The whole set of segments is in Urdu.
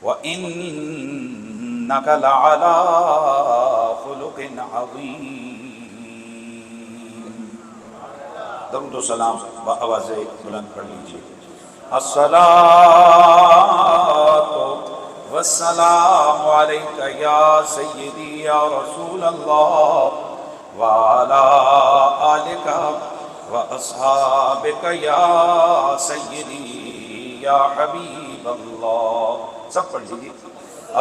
وَإِنَّكَ لَعَلَىٰ خُلُقٍ عَظِيمٍ۔ درود و سلام بآواز بلند پڑھ لیجیے۔ الصلاۃ والسلام علیک یا سیدی یا رسول اللہ وعلی آلک واصحابک یا سیدی یا حبیب اللہ۔ سب پڑھ لیجیے۔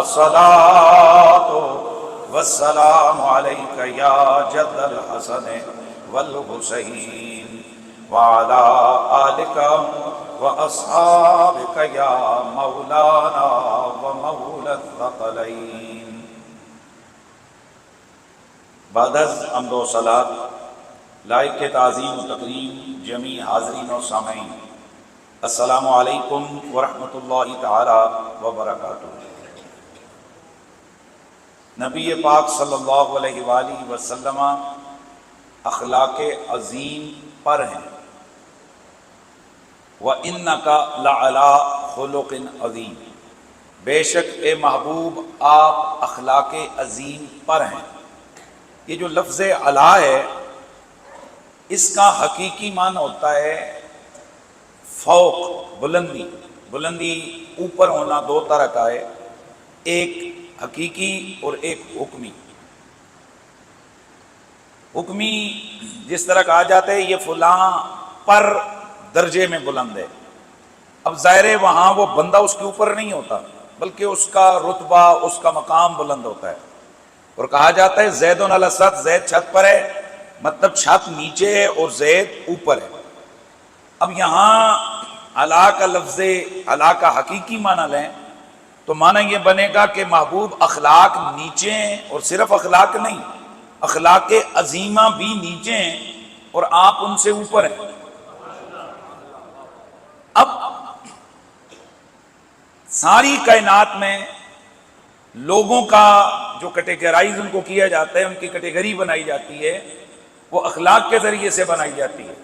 الصلاۃ والسلام علیک یا جد الحسن والحسین وعلی آلک واصحابک یا مولانا ومولا الثقلین۔ بعد از حمد و صلات لائق تعظیم و تکریم جمیع حاضرین و سامعین، السلام علیکم ورحمۃ اللہ تعالی وبرکاتہ۔ نبی پاک صلی اللہ علیہ وآلہ وسلم اخلاق عظیم پر ہیں۔ وَإِنَّكَ لَعَلَىٰ خُلُقٍ عَظِيمٍ، بے شک اے محبوب آپ اخلاق عظیم پر ہیں۔ یہ جو لفظ علا ہے اس کا حقیقی معنی ہوتا ہے فوق، بلندی۔ بلندی اوپر ہونا دو طرح کا ہے، ایک حقیقی اور ایک حکمی۔ حکمی جس طرح کہا جاتا ہے یہ فلاں پر درجے میں بلند ہے، اب ظاہر ہے وہاں وہ بندہ اس کے اوپر نہیں ہوتا بلکہ اس کا رتبہ، اس کا مقام بلند ہوتا ہے۔ اور کہا جاتا ہے زید علی السطح، زید چھت پر ہے، مطلب چھت نیچے ہے اور زید اوپر ہے۔ اب یہاں علا کا لفظ علا کا حقیقی معنی لیں تو معنی یہ بنے گا کہ محبوب اخلاق نیچے ہیں، اور صرف اخلاق نہیں، اخلاق عظیمہ بھی نیچے ہیں اور آپ ان سے اوپر ہیں۔ اب ساری کائنات میں لوگوں کا جو کیٹیگرائز ان کو کیا جاتا ہے، ان کی کیٹیگری بنائی جاتی ہے، وہ اخلاق کے ذریعے سے بنائی جاتی ہے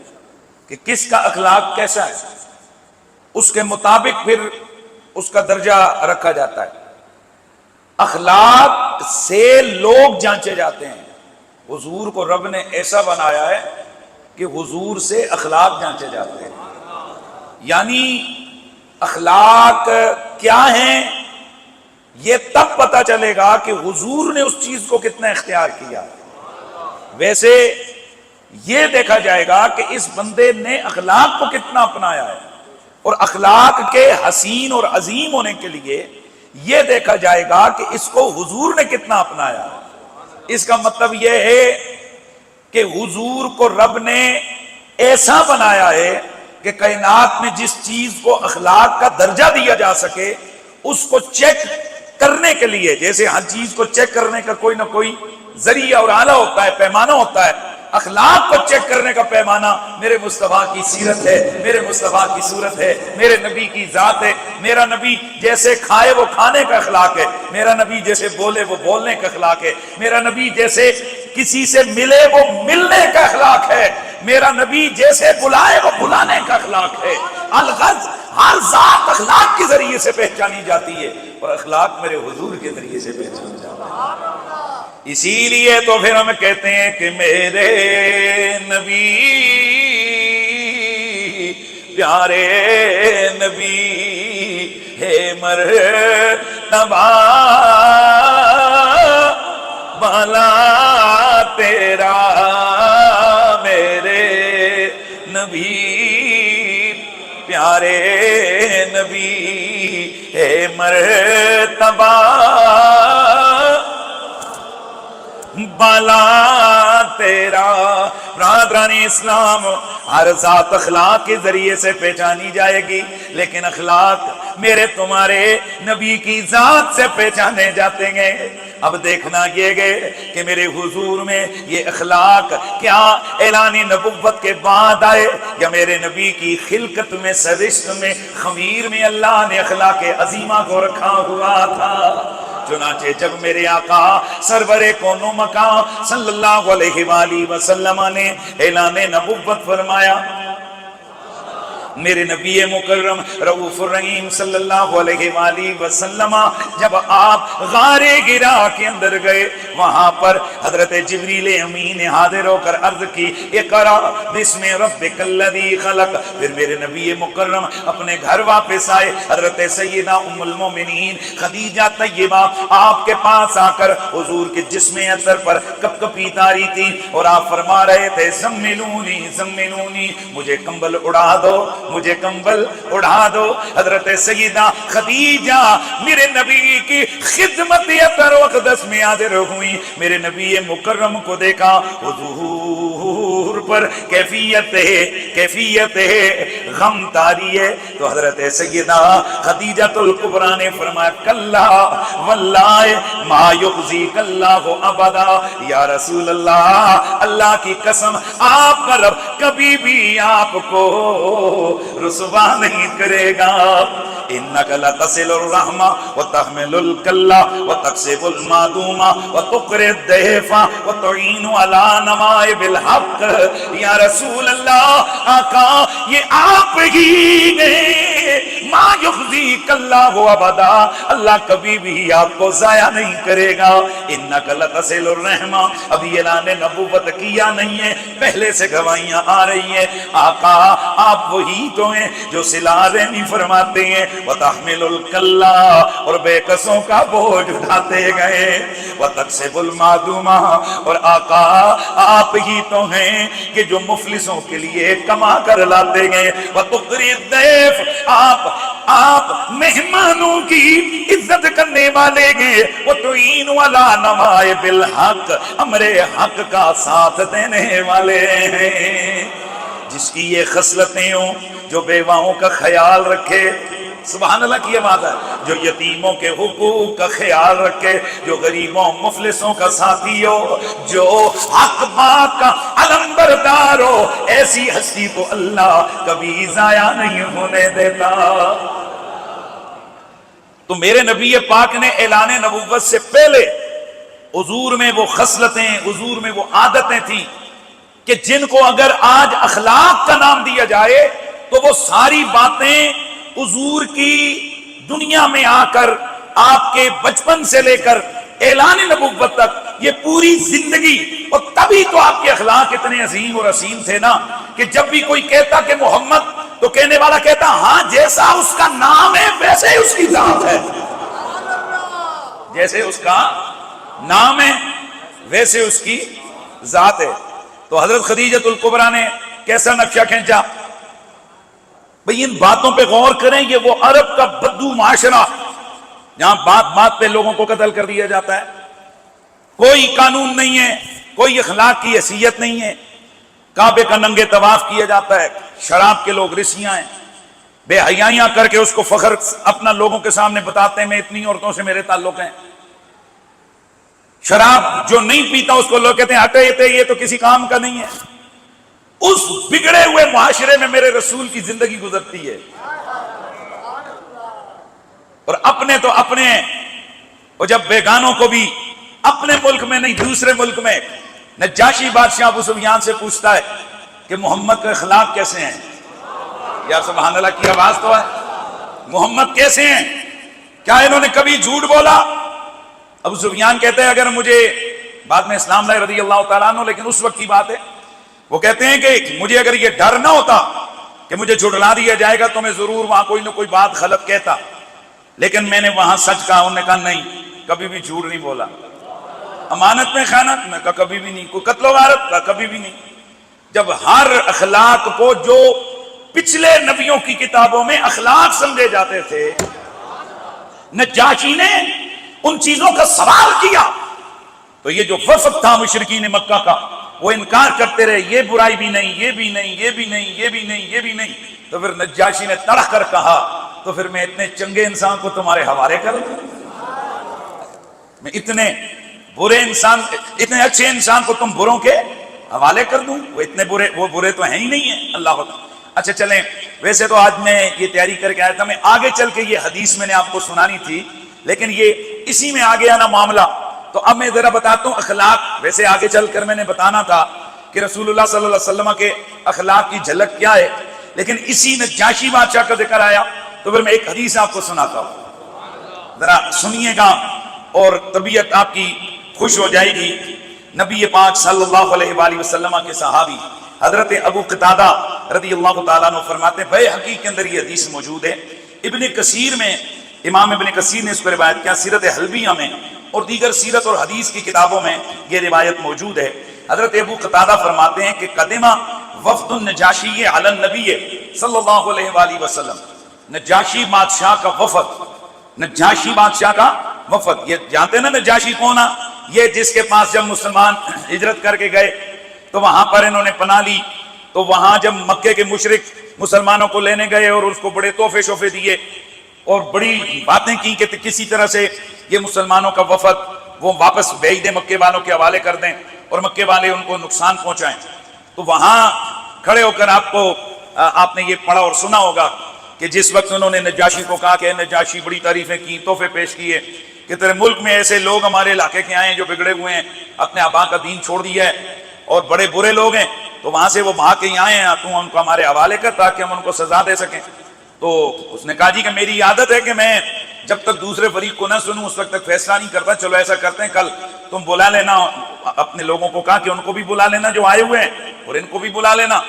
کہ کس کا اخلاق کیسا ہے، اس کے مطابق پھر اس کا درجہ رکھا جاتا ہے۔ اخلاق سے لوگ جانچے جاتے ہیں۔ حضور کو رب نے ایسا بنایا ہے کہ حضور سے اخلاق جانچے جاتے ہیں، یعنی اخلاق کیا ہیں یہ تب پتہ چلے گا کہ حضور نے اس چیز کو کتنا اختیار کیا۔ ویسے یہ دیکھا جائے گا کہ اس بندے نے اخلاق کو کتنا اپنایا ہے، اور اخلاق کے حسین اور عظیم ہونے کے لیے یہ دیکھا جائے گا کہ اس کو حضور نے کتنا اپنایا ہے۔ اس کا مطلب یہ ہے کہ حضور کو رب نے ایسا بنایا ہے کہ کائنات میں جس چیز کو اخلاق کا درجہ دیا جا سکے اس کو چیک کرنے کے لیے، جیسے ہر چیز کو چیک کرنے کا کوئی نہ کوئی ذریعہ اور آلہ ہوتا ہے، پیمانہ ہوتا ہے، اخلاق کو چیک کرنے کا پیمانہ میرے مصطفیٰ کی سیرت ہے، میرے مصطفیٰ کی صورت ہے، میرے نبی کی ذات ہے۔ میرا نبی جیسے کھائے وہ کھانے کا اخلاق ہے، میرا نبی جیسے بولے وہ بولنے کا اخلاق ہے، میرا نبی جیسے کسی سے ملے وہ ملنے کا اخلاق ہے، میرا نبی جیسے بلائے وہ بلانے کا اخلاق ہے۔ الغرض ہر ذات اخلاق کے ذریعے سے پہچانی جاتی ہے، اور اخلاق میرے حضور کے ذریعے سے پہچانی جاتی ہے۔ اسی لیے تو پھر ہم کہتے ہیں کہ میرے نبی پیارے نبی ہے مرتبہ بالا تیرا، میرے نبی پیارے نبی ہے مرتبہ بالا تیرا۔ برادران اسلام، ہر ذات اخلاق کے ذریعے سے پہچانی جائے گی، لیکن اخلاق میرے تمہارے نبی کی ذات سے پہچانے جاتے ہیں۔ اب دیکھنا یہ گئے کہ میرے حضور میں یہ اخلاق کیا اعلان نبوت کے بعد آئے، یا میرے نبی کی خلقت میں، سرشت میں، خمیر میں اللہ نے اخلاق عظیمہ کو رکھا ہوا تھا۔ چنانچہ جب میرے آقا سرور کون و مکان صلی اللہ علیہ وآلہ وسلم نے اعلان نبوت فرمایا، میرے نبی مکرم رؤوف الرحیم صلی اللہ علیہ وآلہ وسلم جب آپ غار ہرا کے اندر گئے، وہاں پر حضرت جبریل امین حاضر ہو کر عرض کی اقرا بسم ربک الذی خلق۔ پھر میرے نبی مکرم اپنے گھر واپس آئے، حضرت سیدہ ام المومنین خدیجہ طیبہ آپ کے پاس آ کر حضور کے جسم اطہر پر کپ کپی تاری تھی اور آپ فرما رہے تھے زملونی زملونی، مجھے کمبل اڑا دو، مجھے کمبل اڑا دو۔ حضرت سیدہ خدیجہ میرے نبی کی خدمت اطہر و اقدس میں حاضر ہوئی، میرے نبی مکرم کو دیکھا، حضور پر کیفیت غم تاری ہے، تو حضرت سیدہ خدیجہ الکبریٰ نے فرمایا کلا واللہ ما یخزیک اللہ ابدا، یا رسول اللہ، اللہ کی قسم آپ کا رب کبھی بھی آپ کو رسوا نہیں کرے گا۔ انک لتصل الرحم وتحمل الکل وتکسب المعدوم وتقری الضیف وتعین علی نوائب الحق۔ یا رسول اللہ، آقا یہ آپ ہی نے ما یخزیک اللہ ابدا، اللہ کبھی بھی آپ کو ضائع نہیں کرے گا۔ انک لتصل الرحم، ابھی اعلان نبوت کیا نہیں ہے، پہلے سے گواہیاں آ رہی ہیں، آقا آپ وہی تو ہیں جو صلہ رحمی فرماتے ہیں، وتحمل الکل، اور بے کسوں کا بوجھ اٹھاتے گئے، وتکسب المعدوم، اور آقا آپ ہی تو ہیں کہ جو مفلسوں کے لیے کما کر لاتے گئے، وتقری الضیف، آپ مہمانوں کی عزت کرنے والے گئے، وتعین علی نوائب الحق، امر حق کا ساتھ دینے والے ہیں۔ جس کی یہ خصلتیں ہوں، جو بیواؤں کا خیال رکھے، سبحان اللہ کی بات ہے، جو یتیموں کے حقوق کا خیال رکھے، جو غریبوں مفلسوں کا ساتھی ہو، جو حق بات کا علم بردار ہو، ایسی ہستی کو اللہ کبھی ضائع نہیں ہونے دیتا۔ تو میرے نبی پاک نے اعلان نبوت سے پہلے حضور میں وہ خصلتیں، حضور میں وہ عادتیں تھیں کہ جن کو اگر آج اخلاق کا نام دیا جائے تو وہ ساری باتیں حضور کی دنیا میں آ کر آپ کے بچپن سے لے کر اعلان نبوت تک یہ پوری زندگی، اور تبھی تو آپ کے اخلاق اتنے عظیم اور حسین تھے نا کہ جب بھی کوئی کہتا کہ محمد، تو کہنے والا کہتا ہاں جیسا اس کا نام ہے ویسے ہی اس کی ذات ہے، جیسے اس کا نام ہے ویسے اس کی ذات ہے۔ تو حضرت خدیجہ الکبریٰ نے کیسا نقشہ کھینچا؟ بھئی ان باتوں پہ غور کریں، یہ وہ عرب کا بدو معاشرہ جہاں بات بات پہ لوگوں کو قتل کر دیا جاتا ہے، کوئی قانون نہیں ہے، کوئی اخلاق کی حیثیت نہیں ہے، کعبے کا ننگے طواف کیا جاتا ہے، شراب کے لوگ رسیاں ہیں، بے حیائیاں کر کے اس کو فخر اپنا لوگوں کے سامنے بتاتے ہیں میں اتنی عورتوں سے میرے تعلق ہیں۔ شراب جو نہیں پیتا اس کو لوگ کہتے ہیں ہٹے یہ تو کسی کام کا نہیں ہے۔ اس بگڑے ہوئے معاشرے میں میرے رسول کی زندگی گزرتی ہے، اور اپنے تو اپنے، اور جب بیگانوں کو بھی اپنے ملک میں نہیں دوسرے ملک میں، نجاشی بادشاہ ابو سفیان سے پوچھتا ہے کہ محمد کے اخلاق کیسے ہیں؟ یا سبحان اللہ کی آواز تو ہے، محمد کیسے ہیں؟ کیا انہوں نے کبھی جھوٹ بولا؟ ابو سفیان کہتے ہیں اگر مجھے، بعد میں اسلام لائے رضی اللہ تعالیٰ عنہ، لیکن اس وقت کی بات ہے، وہ کہتے ہیں کہ مجھے اگر یہ ڈر نہ ہوتا کہ مجھے جھٹلا دیا جائے گا تو میں ضرور وہاں کوئی نہ کوئی بات غلط کہتا، لیکن میں نے وہاں سچ کہا۔ انہوں نے کہا نہیں، کبھی بھی جھوٹ نہیں بولا، امانت میں خیانت میں کہا کبھی بھی نہیں، کوئی قتل و غارت کہا کبھی بھی نہیں۔ جب ہر اخلاق کو جو پچھلے نبیوں کی کتابوں میں اخلاق سمجھے جاتے تھے، نجاشی نے ان چیزوں کا سوال کیا، تو یہ جو وفد تھا مشرکین مکہ کا، وہ انکار کرتے رہے، یہ برائی بھی نہیں، یہ بھی نہیں، یہ بھی نہیں، یہ بھی نہیں، یہ بھی نہیں۔ تو پھر نجاشی نے تڑک کر کہا تو پھر میں اتنے چنگے انسان کو تمہارے حوالے کر دوں، میں اتنے برے انسان، اتنے اچھے انسان کو تم بروں کے حوالے کر دوں؟ وہ اتنے برے، وہ برے تو ہیں ہی نہیں ہیں، اللہ ہوتا۔ اچھا چلیں، ویسے تو آج میں یہ تیاری کر کے آیا تھا، میں آگے چل کے یہ حدیث میں نے آپ کو سنانی تھی، لیکن یہ اسی میں آگے آنا معاملہ، تو اب میں ذرا بتاتا ہوں اخلاق۔ ویسے آگے چل کر میں نے بتانا تھا کہ رسول اللہ صلی اللہ علیہ وسلم کے اخلاق کی جھلک کیا ہے، لیکن اسی نجاشی بادشاہ کا ذکر آیا تو پھر میں ایک حدیث آپ کو سناتا ہوں، ذرا سنیے گا اور طبیعت آپ کی خوش ہو جائے گی۔ نبی پاک صلی اللہ علیہ وآلہ وسلم کے صحابی حضرت ابو قتادہ رضی اللہ تعالیٰ عنہ فرماتے ہیں، بیہقی کے اندر یہ حدیث موجود ہے، ابن کثیر میں امام ابن کثیر نے اس کو روایت کیا، سیرت حلبیہ میں اور دیگر سیرت اور حدیث کی کتابوں میں یہ روایت موجود ہے۔ حضرت ابو قتادہ فرماتے ہیں کہ قدمہ وفد النجاشی علی النبی صلی اللہ علیہ وآلہ وسلم، نجاشی بادشاہ کا وفد، نجاشی بادشاہ کا وفد، یہ جانتے ہیں نا نجاشی کون ہے؟ یہ جس کے پاس جب مسلمان ہجرت کر کے گئے تو وہاں پر انہوں نے پناہ لی، تو وہاں جب مکے کے مشرک مسلمانوں کو لینے گئے اور اس کو بڑے تحفے شوفے دیے اور بڑی باتیں کی کہ کسی طرح سے یہ مسلمانوں کا وفد وہ واپس بھیج دیں، مکے والوں کے حوالے کر دیں اور مکے والے ان کو نقصان پہنچائیں، تو وہاں کھڑے ہو کر آپ نے یہ پڑھا اور سنا ہوگا کہ جس وقت انہوں نے نجاشی کو کہا کہ نجاشی بڑی تعریفیں کی، تحفے پیش کیے کہ تیرے ملک میں ایسے لوگ ہمارے علاقے کے آئے ہیں جو بگڑے ہوئے ہیں، اپنے آبا کا دین چھوڑ دیا ہے اور بڑے برے لوگ ہیں، تو وہاں سے وہ بھاگ کے آئے ہیں، تو ان کو ہمارے حوالے کر تاکہ ہم ان کو سزا دے سکیں۔ تو اس نے کہا جی کہ میری عادت ہے کہ میں جب تک دوسرے فریق کو نہ سنوں اس وقت تک فیصلہ نہیں کرتا، چلو ایسا کرتے ہیں کل تم بلا لینا اپنے لوگوں کو، کہا کہ ان کو بھی بلا لینا جو آئے ہوئے ہیں اور ان کو بھی بلا لینا۔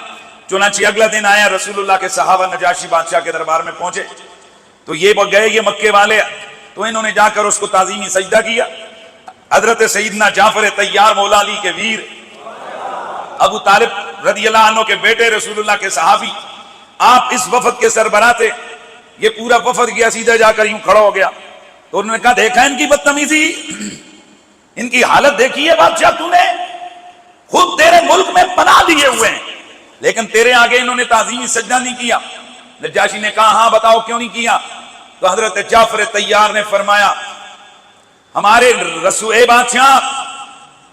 چنانچہ اگلا دن آیا، رسول اللہ کے صحابہ نجاشی بادشاہ کے دربار میں پہنچے تو یہ گئے یہ مکے والے، تو انہوں نے جا کر اس کو تعظیمی سجدہ کیا۔ حضرت سیدنا جعفر طیار مولا علی کے ویر، ابو طالب رضی اللہ عنہ کے بیٹے، رسول اللہ کے صحابی، آپ اس وفد کے سربراہ تھے، یہ پورا وفد گیا سیدھا جا کر یوں کھڑا ہو گیا، تو انہوں نے کہا دیکھا ان کی بدتمیزی، ان کی حالت دیکھی ہے بادشاہ، تو نے خود تیرے ملک میں پناہ دیے ہوئے ہیں لیکن تیرے آگے انہوں نے تعظیمی سجدہ نہیں کیا۔ نجاشی نے کہا ہاں بتاؤ کیوں نہیں کیا؟ تو حضرت جعفر طیار نے فرمایا ہمارے رسول بادشاہ،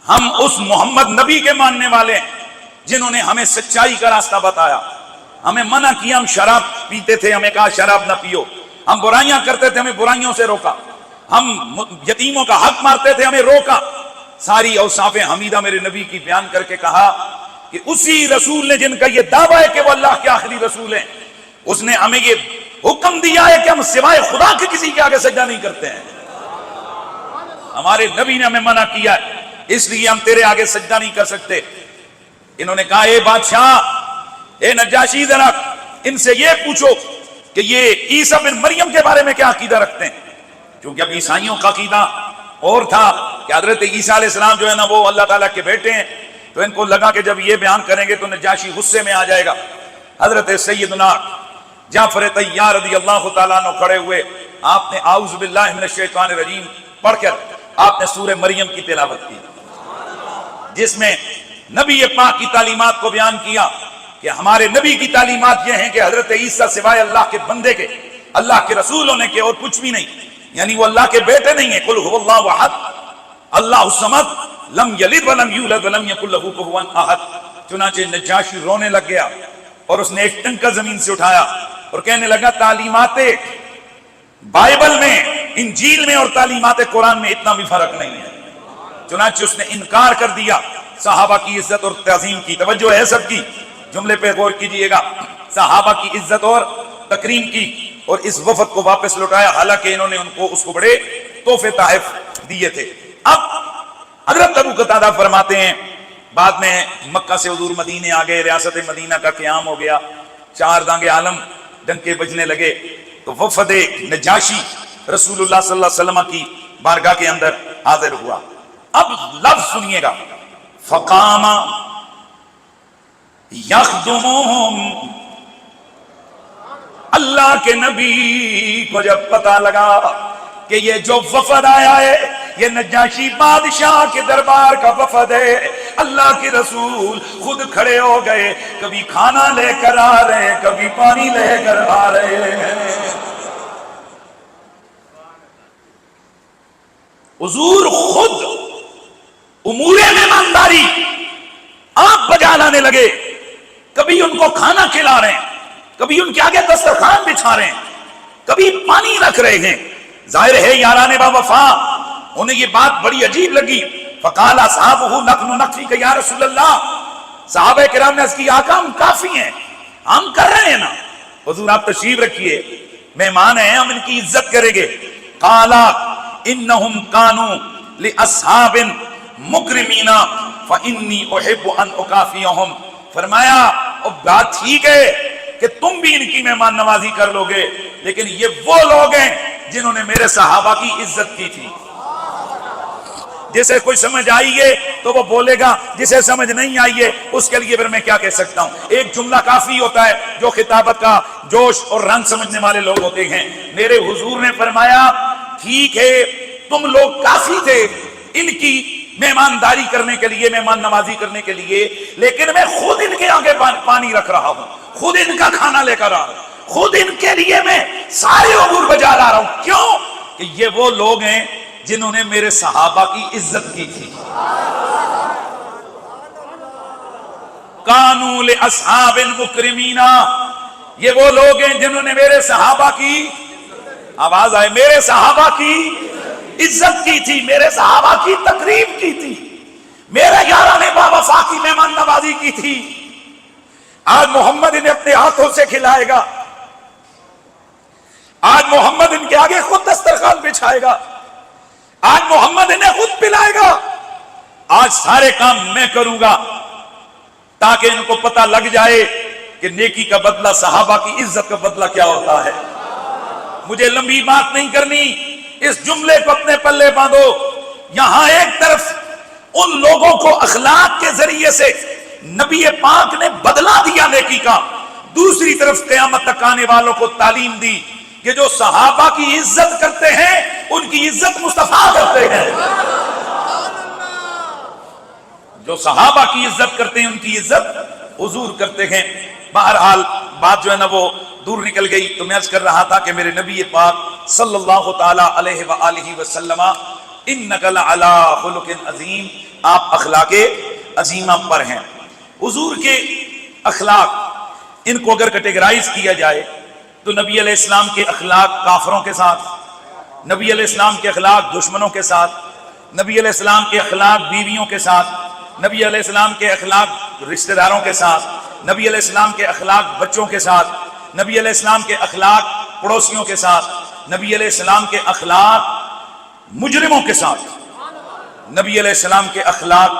ہم اس محمد نبی کے ماننے والے ہیں جنہوں نے ہمیں سچائی کا راستہ بتایا، ہمیں منع کیا، ہم شراب پیتے تھے ہمیں کہا شراب نہ پیو، ہم برائیاں کرتے تھے ہمیں برائیوں سے روکا، ہم یتیموں کا حق مارتے تھے ہمیں روکا۔ ساری اوصاف حمیدہ میرے نبی کی بیان کر کے کہا کہ اسی رسول نے جن کا یہ دعویٰ ہے کہ وہ اللہ کے آخری رسول ہیں، اس نے ہمیں یہ حکم دیا ہے کہ ہم سوائے خدا کے کسی کے آگے سجدہ نہیں کرتے ہیں، ہمارے نبی نے ہمیں منع کیا ہے اس لیے ہم تیرے آگے سجدہ نہیں کر سکتے۔ انہوں نے کہا اے بادشاہ، اے نجاشی، ذرا ان سے یہ پوچھو کہ یہ عیسیٰ بن مریم کے بارے میں کیا عقیدہ رکھتے ہیں، کیونکہ اب عیسائیوں کا عقیدہ اور تھا کہ حضرت عیسیٰ علیہ السلام جو ہے نا وہ اللہ تعالیٰ کے بیٹے ہیں، تو ان کو لگا کہ جب یہ بیان کریں گے تو نجاشی غصے میں آ جائے گا۔ حضرت سیدنا جعفر طیار رضی اللہ تعالیٰ عنہ کھڑے ہوئے، آپ نے اعوذ باللہ من الشیطان الرجیم پڑھ کر آپ نے سورہ مریم کی تلاوت کی، جس میں نبی پاک کی تعلیمات کو بیان کیا کہ ہمارے نبی کی تعلیمات یہ ہیں کہ حضرت عیسیٰ سوائے اللہ کے بندے کے، اللہ کے رسول ہونے کے اور کچھ بھی نہیں، یعنی وہ اللہ کے بیٹے نہیں ہیں۔ قل هو اللہ احد اللہ الصمد لم یلد ولم یولد ولم یکن له کفوا احد۔ چنانچہ نجاشی رونے لگ گیا اور اس نے ایک ٹنکا زمین سے اٹھایا اور کہنے لگا تعلیمات بائبل میں، انجیل میں اور تعلیمات قرآن میں اتنا بھی فرق نہیں ہے۔ چنانچہ اس نے انکار کر دیا صحابہ کی عزت اور تعظیم کی۔ توجہ ہے سب کی، جملے پہ غور کیجئے گا، صحابہ کی عزت اور تکریم کی اور اس وفد کو واپس لوٹایا، حالانکہ انہوں نے اس کو بڑے تحفے تحائف دیے تھے۔ اب حضرت ابو قتادہ فرماتے ہیں بعد میں مکہ سے حضور مدینے آ گئے، ریاست مدینہ کا قیام ہو گیا، چار دانگ عالم ڈنکے بجنے لگے، تو وفد نجاشی رسول اللہ صلی اللہ علیہ وسلم کی بارگاہ کے اندر حاضر ہوا۔ اب لفظ سنیے گا، فقام یخدمہم، اللہ کے نبی کو جب پتہ لگا کہ یہ جو وفد آیا ہے یہ نجاشی بادشاہ کے دربار کا وفد ہے، اللہ کے رسول خود کھڑے ہو گئے، کبھی کھانا لے کر آ رہے ہیں، کبھی پانی لے کر آ رہے ہیں۔ حضور خود امور مہمانداری آپ بجا لانے لگے، کبھی ان کو کھانا کھلا رہے ہیں، کبھی ان کے آگے دسترخوان بچھا رہے ہیں، کبھی پانی رکھ رہے ہیں۔ ظاہر ہے یاران با وفا، انہیں یہ بات بڑی عجیب لگی۔ فقال اصحابہ نحن نکفیک یا رسول اللہ، صحابہ کرام نے عرض کی آقا ہم کافی ہیں، ہم کر رہے ہیں نا. حضور آپ تشریف رکھیے, مہمان ہیں, ہم ان کی عزت کریں گے. قالا انہم کانوا لاصحاب مکرمین فانی احب ان اکافیہم. فرمایا او بات ٹھیک ہے کہ تم بھی ان کی مہمان نوازی کر لو گے, لیکن یہ وہ لوگ ہیں جنہوں نے میرے صحابہ کی عزت کی تھی. جسے کوئی سمجھ آئیے تو وہ بولے گا, جسے سمجھ نہیں آئیے اس کے لیے پھر میں کیا کہہ سکتا ہوں. ایک جملہ کافی ہوتا ہے جو خطابت کا جوش اور رنگ سمجھنے والے لوگ ہوتے ہیں. میرے حضور نے فرمایا ٹھیک ہے تم لوگ کافی تھے ان کی مہمانداری کرنے کے لیے, مہمان نوازی کرنے کے لیے, لیکن میں خود ان کے آگے پانی رکھ رہا ہوں, خود ان کا کھانا لے کر آ رہا ہوں, خود ان کے لیے میں سارے امور بجا لا رہا ہوں. کیوں کہ یہ وہ لوگ ہیں جنہوں نے میرے صحابہ کی عزت کی تھی. کانوا لاصحاب مکرمین, یہ وہ لوگ ہیں جنہوں نے میرے صحابہ کی, آواز آئے, میرے صحابہ کی عزت کی تھی, میرے صحابہ کی تقریب کی تھی, میرے یاران باوفا کی مہمان نوازی کی تھی. آج محمد انہیں اپنے ہاتھوں سے کھلائے گا, آج محمد ان کے آگے خود دسترخوان بچھائے گا, آج محمد انہیں خود پلائے گا. آج سارے کام میں کروں گا تاکہ ان کو پتہ لگ جائے کہ نیکی کا بدلہ, صحابہ کی عزت کا بدلہ کیا ہوتا ہے. مجھے لمبی بات نہیں کرنی, اس جملے کو اپنے پلے باندھو. یہاں ایک طرف ان لوگوں کو اخلاق کے ذریعے سے نبی پاک نے بدلہ دیا نیکی کا, دوسری طرف قیامت تک آنے والوں کو تعلیم دی کہ جو صحابہ کی عزت کرتے ہیں ان کی عزت مصطفیٰ کرتے ہیں, جو صحابہ کی عزت کرتے ہیں ان کی عزت حضور کرتے ہیں. بہرحال بات جو ہے نا وہ دور نکل گئی, تو میں عرض کر رہا تھا کہ میرے نبی پاک صلی اللہ تعالی علیہ وآلہ وسلم انک لعلی خلق عظیم, آپ اخلاق عظیمہ پر ہیں. حضور کے اخلاق ان کو اگر کیٹیگرائز کیا جائے تو نبی علیہ السلام کے اخلاق کافروں کے ساتھ, نبی علیہ السلام کے اخلاق دشمنوں کے ساتھ, نبی علیہ السلام کے اخلاق بیویوں کے ساتھ, نبی علیہ السلام کے اخلاق رشتہ داروں کے ساتھ, نبی علیہ السلام کے اخلاق بچوں کے ساتھ, نبی علیہ السلام کے اخلاق پڑوسیوں کے ساتھ, نبی علیہ السلام کے اخلاق مجرموں کے ساتھ, نبی علیہ السلام کے اخلاق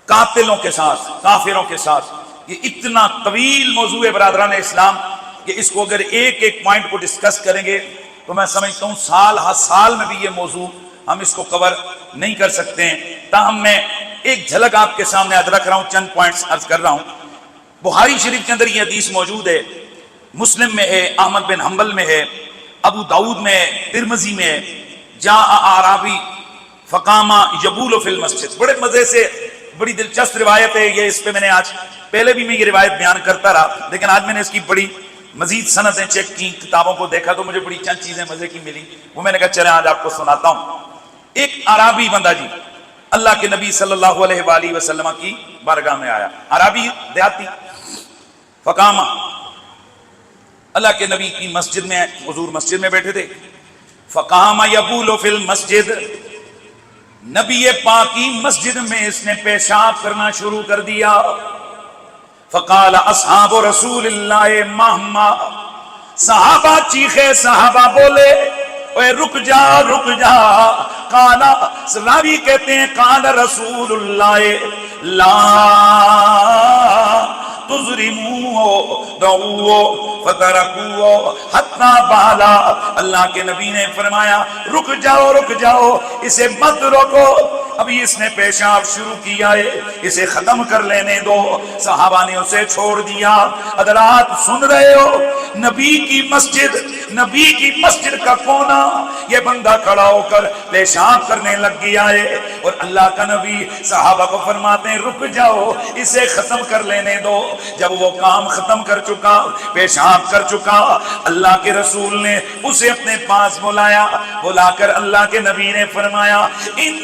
قاتلوں کے ساتھ, کافروں کے ساتھ. یہ اتنا طویل موضوع ہے برادران اسلام کہ اس کو اگر ایک ایک پوائنٹ کو ڈسکس کریں گے تو میں سمجھتا ہوں سال ہر سال میں بھی یہ موضوع ہم اس کو کور نہیں کر سکتے ہیں. تاہم میں ایک جھلک آپ کے سامنے عرض رکھ رہا ہوں, چند پوائنٹس عرض کر رہا ہوں. بخاری شریف کے اندر یہ حدیث موجود ہے, مسلم میں ہے, احمد بن حنبل میں ہے, ابو داؤد میں ہے, ترمذی میں ہے. جاء اعرابی فقام یبول فی المسجد. بڑے مزے سے بڑی دلچسپ روایت ہے یہ, اس پہ میں نے آج پہلے بھی میں یہ روایت بیان کرتا رہا, لیکن آج میں نے اس کی بڑی مزید سندیں چیک کی, کتابوں کو دیکھا تو مجھے بڑی چند چیزیں مزے کی ملی, وہ میں نے کہا چلیں آج آپ کو سناتا ہوں. ایک عربی بندہ جی اللہ کے نبی صلی اللہ علیہ وآلہ وسلم کی بارگاہ میں آیا, عربی دیہاتی. فقام, اللہ کے نبی کی مسجد میں, حضور مسجد میں بیٹھے تھے. فقام یبول فی المسجد, نبی پاک کی مسجد میں اس نے پیشاب کرنا شروع کر دیا. فقال اصحاب رسول اللہ مہما, صحابہ چیخے, صحابہ بولے اے رک جا رک جا. قالا, راوی کہتے ہیں قال رسول اللہ لا تظلموا دعوا فترکوا حتی بالا. اللہ کے نبی نے فرمایا رک جاؤ, اسے مت روکو, ابھی اس نے پیشاب شروع کیا ہے, اسے ختم کر لینے دو. صحابہ نے اسے چھوڑ دیا. حضرات سن رہے ہو, نبی کی مسجد کا کونا یہ بندہ کھڑا ہو کر پیشاب کرنے لگ گیا ہے, اور اللہ کا نبی صحابہ کو فرماتے ہیں رک جاؤ, اسے ختم کر لینے دو. جب وہ کام ختم کر چکا, پیشاب کر چکا, اللہ کے رسول نے اسے اپنے پاس بلا کر اللہ کے نبی نے فرمایا ان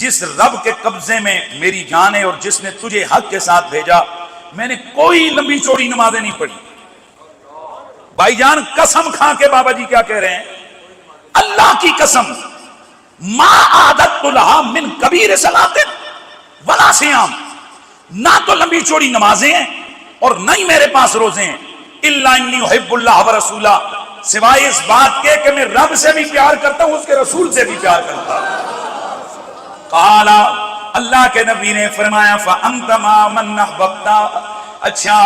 جس رب کے قبضے میں میری جان ہے اور جس نے تجھے حق کے ساتھ بھیجا، میں نے کوئی لمبی چوڑی نمازیں نہیں پڑھی. بھائی جان قسم کھا کے بابا جی کیا کہہ رہے ہیں، اللہ کی قسم، ما عادت لہا من کبیر صلاۃ ولا صیام، نہ تو لمبی چوڑی نمازیں ہیں اور نہ ہی میرے پاس روزے ہیں، الا انی احب اللہ ورسولہ، سوائے اس بات کے کہ میں رب سے بھی پیار کرتا ہوں، اس کے رسول سے بھی پیار کرتا ہوں. قال، اللہ کے نبی نے فرمایا فانت مع من احببت، اچھا